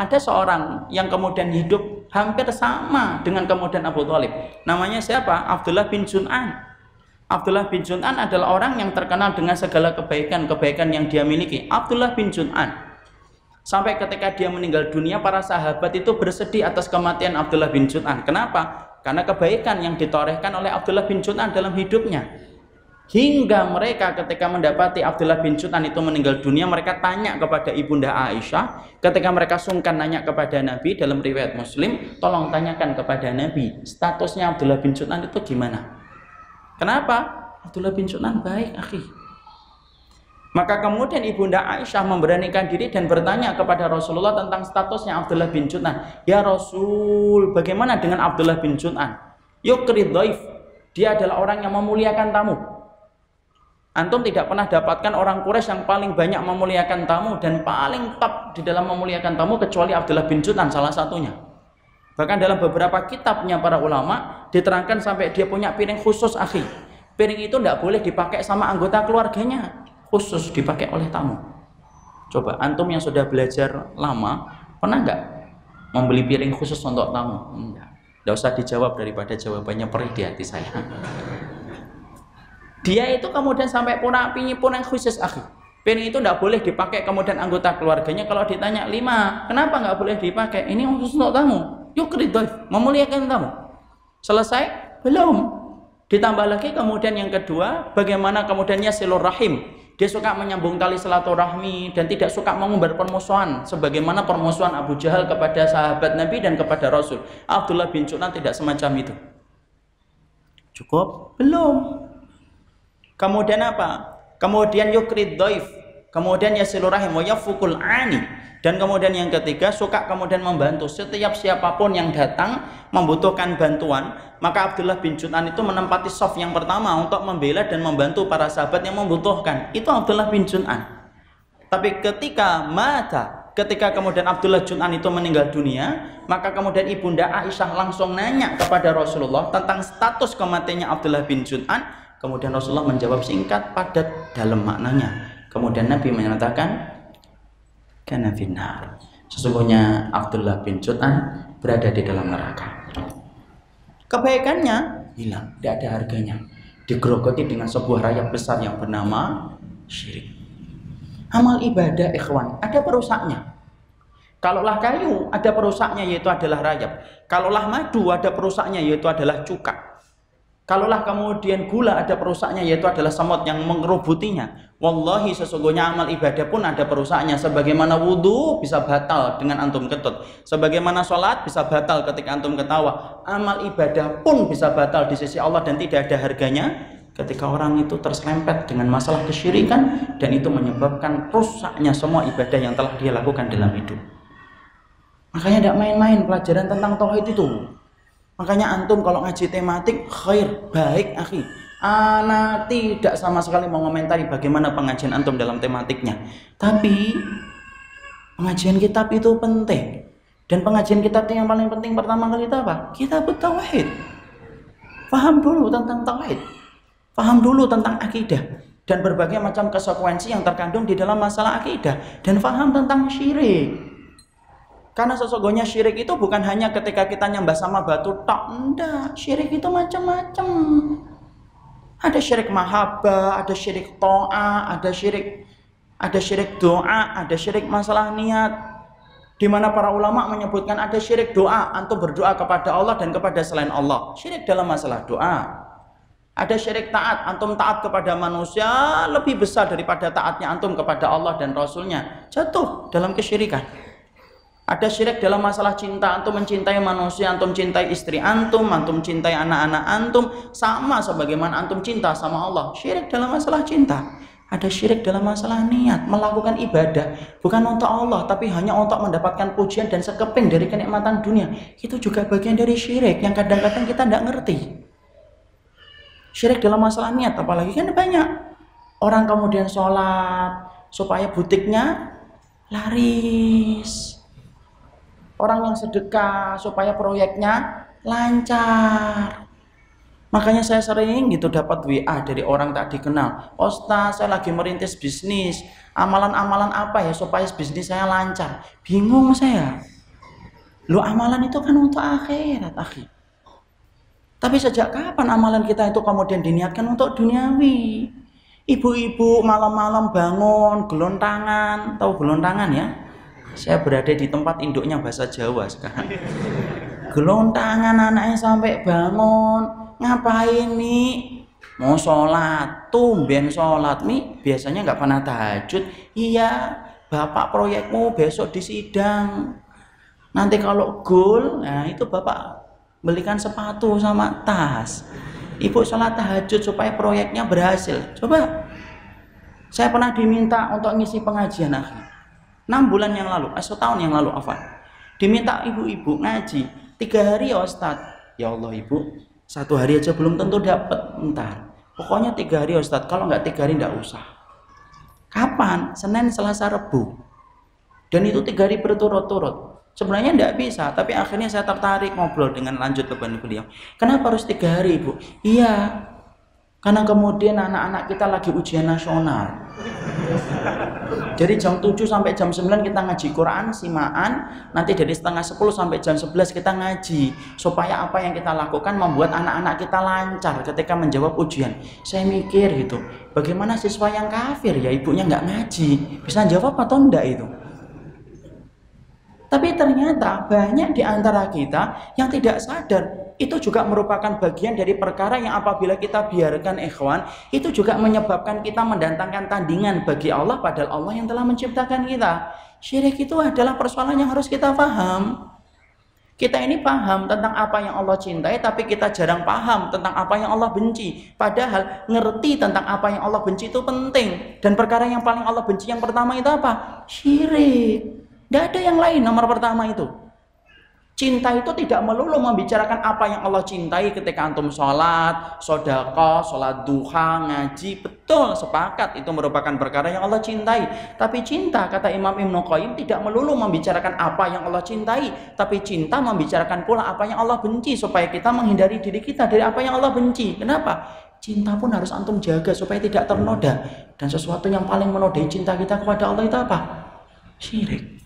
ada seorang yang kemudian hidup hampir sama dengan kemudian Abu Thalib. Namanya siapa? Abdullah bin Jun'an. Abdullah bin Jun'an adalah orang yang terkenal dengan segala kebaikan-kebaikan yang dia miliki. Abdullah bin Jun'an. Sampai ketika dia meninggal dunia, para sahabat itu bersedih atas kematian Abdullah bin Jun'an. Kenapa? Karena kebaikan yang ditorehkan oleh Abdullah bin Jun'an dalam hidupnya. Hingga mereka ketika mendapati Abdullah bin Jun'an itu meninggal dunia, mereka tanya kepada Ibunda Aisyah. Ketika mereka sungkan nanya kepada Nabi, dalam riwayat Muslim, tolong tanyakan kepada Nabi, statusnya Abdullah bin Jun'an itu gimana? Kenapa? Abdullah bin Jun'an baik, akhi. Maka kemudian Ibunda Aisyah memberanikan diri dan bertanya kepada Rasulullah tentang statusnya Abdullah bin Jun'an. Ya Rasul, bagaimana dengan Abdullah bin Jun'an? Yukrid dhaif. Dia adalah orang yang memuliakan tamu. Antum tidak pernah dapatkan orang Quraisy yang paling banyak memuliakan tamu dan paling top di dalam memuliakan tamu kecuali Abdullah bin Jun'an salah satunya. Bahkan dalam beberapa kitabnya para ulama diterangkan sampai dia punya piring khusus, akhi. Piring itu tidak boleh dipakai sama anggota keluarganya, khusus dipakai oleh tamu. Coba antum yang sudah belajar lama, pernah nggak membeli piring khusus untuk tamu? Enggak. Nggak usah dijawab daripada jawabannya perih di hati saya. Dia itu kemudian sampai punya piring khusus, akhi. Piring itu tidak boleh dipakai kemudian anggota keluarganya. Kalau ditanya 5, kenapa nggak boleh dipakai? Ini khusus untuk tamu. Yukrid dhaif, memuliakan tamu. Selesai? Belum. Ditambah lagi kemudian yang kedua, bagaimana kemudiannya silaturahim. Dia suka menyambung tali silaturahmi dan tidak suka mengumbar permusuhan sebagaimana permusuhan Abu Jahal kepada sahabat Nabi dan kepada Rasul. Abdullah bin Jun'an tidak semacam itu. Cukup? Belum. Kemudian apa? Kemudian yukrid dhaif, kemudian yasilur rahim wa yafukul ani, dan kemudian yang ketiga suka kemudian membantu setiap siapapun yang datang membutuhkan bantuan. Maka Abdullah bin Jun'an itu menempati saf yang pertama untuk membela dan membantu para sahabat yang membutuhkan. Itu Abdullah bin Jun'an. Tapi ketika kemudian Abdullah Jun'an itu meninggal dunia, maka kemudian Ibunda Aisyah langsung nanya kepada Rasulullah tentang status kematiannya Abdullah bin Jun'an. Kemudian Rasulullah menjawab singkat, padat dalam maknanya. Kemudian Nabi menyatakan, kana finnar. Sesungguhnya Abdullah bin Jun'an berada di dalam neraka. Kebaikannya hilang, tidak ada harganya. Digerogoti dengan sebuah rayap besar yang bernama syirik. Amal ibadah, ikhwan, ada perusaknya. Kalaulah kayu, ada perusaknya yaitu adalah rayap. Kalaulah madu, ada perusaknya yaitu adalah cuka. Kalaulah kemudian gula, ada perusaknya yaitu adalah semut yang mengerubutinya. Wallahi sesungguhnya amal ibadah pun ada perusaknya. Sebagaimana wudhu bisa batal dengan antum ketut, sebagaimana sholat bisa batal ketika antum ketawa, amal ibadah pun bisa batal di sisi Allah dan tidak ada harganya ketika orang itu terselempet dengan masalah kesyirikan, dan itu menyebabkan rusaknya semua ibadah yang telah dia lakukan dalam hidup. Makanya tidak main-main pelajaran tentang tauhid itu. Makanya antum kalau ngaji tematik khair, baik, akhi. Ana tidak sama sekali mengomentari bagaimana pengajian antum dalam tematiknya. Tapi pengajian kitab itu penting. Dan pengajian kitab yang paling penting pertama kali itu apa? Kitab tauhid. Paham dulu tentang tauhid. Paham dulu tentang akidah dan berbagai macam konsekuensi yang terkandung di dalam masalah akidah, dan paham tentang syirik. Karena sesungguhnya syirik itu bukan hanya ketika kita nyembah sama batu tok, enggak. Syirik itu macam-macam. Ada syirik mahabbah, ada syirik to'a, ada syirik doa, ada syirik masalah niat. Di mana para ulama menyebutkan ada syirik doa, antum berdoa kepada Allah dan kepada selain Allah. Syirik dalam masalah doa. Ada syirik taat, antum taat kepada manusia lebih besar daripada taatnya antum kepada Allah dan Rasulnya. Jatuh dalam kesyirikan. Ada syirik dalam masalah cinta, antum mencintai manusia, antum cintai istri antum cintai anak-anak antum, sama sebagaimana antum cinta sama Allah. Syirik dalam masalah cinta. Ada syirik dalam masalah niat, melakukan ibadah bukan untuk Allah, tapi hanya untuk mendapatkan pujian dan sekeping dari kenikmatan dunia. Itu juga bagian dari syirik yang kadang-kadang kita tidak ngerti. Syirik dalam masalah niat, apalagi kan banyak orang kemudian sholat supaya butiknya laris. Orang yang sedekah supaya proyeknya lancar. Makanya saya sering gitu dapat WA dari orang tak dikenal. Ustaz, saya lagi merintis bisnis. Amalan-amalan apa ya supaya bisnis saya lancar? Bingung saya. Lo amalan itu kan untuk akhirat, akhi. Tapi sejak kapan amalan kita itu kemudian diniatkan untuk duniawi? Ibu-ibu malam-malam bangun, gelontangan, tahu gelontangan ya? Saya berada di tempat induknya bahasa Jawa sekarang. Gelontangan anaknya sampai bangun, ngapain nih? Mau sholat, tumben sholat nih. Biasanya nggak pernah tahajud. Iya, bapak proyekmu besok di sidang. Nanti kalau goal, nah itu bapak belikan sepatu sama tas. Ibu sholat tahajud supaya proyeknya berhasil. Coba, saya pernah diminta untuk ngisi pengajian akhir 6 bulan yang lalu, 1 tahun yang lalu, Afan. Diminta ibu-ibu ngaji 3 hari ya Ustaz. Ya Allah ibu, 1 hari aja belum tentu dapat. Entar, pokoknya 3 hari ya Ustaz. Kalau nggak 3 hari nggak usah. Kapan? Senin, Selasa, Rebu. Dan itu 3 hari berturut-turut. Sebenarnya tidak bisa, tapi akhirnya saya tertarik ngobrol dengan lanjut ke beliau. Kenapa harus 3 hari, Ibu? Iya, karena kemudian anak-anak kita lagi ujian nasional. Jadi jam 7 sampai jam 9 kita ngaji Quran, simaan. Nanti dari setengah 10 sampai jam 11 kita ngaji. Supaya apa yang kita lakukan membuat anak-anak kita lancar ketika menjawab ujian. Saya mikir gitu, bagaimana siswa yang kafir ya ibunya nggak ngaji, bisa jawab atau enggak itu? Tapi ternyata banyak di antara kita yang tidak sadar itu juga merupakan bagian dari perkara yang apabila kita biarkan ikhwan, itu juga menyebabkan kita mendatangkan tandingan bagi Allah padahal Allah yang telah menciptakan kita. Syirik itu adalah persoalan yang harus kita paham. Kita ini paham tentang apa yang Allah cintai, tapi kita jarang paham tentang apa yang Allah benci. Padahal ngerti tentang apa yang Allah benci itu penting. Dan perkara yang paling Allah benci yang pertama itu apa? Syirik. Tidak ada yang lain nomor pertama itu. Cinta itu tidak melulu membicarakan apa yang Allah cintai ketika antum sholat, sodaqah, sholat duha, ngaji. Betul, sepakat itu merupakan perkara yang Allah cintai. Tapi cinta, kata Imam Ibnu Qayyim, tidak melulu membicarakan apa yang Allah cintai. Tapi cinta membicarakan pula apa yang Allah benci, supaya kita menghindari diri kita dari apa yang Allah benci. Kenapa? Cinta pun harus antum jaga supaya tidak ternoda. Dan sesuatu yang paling menodai cinta kita kepada Allah itu apa? Syirik.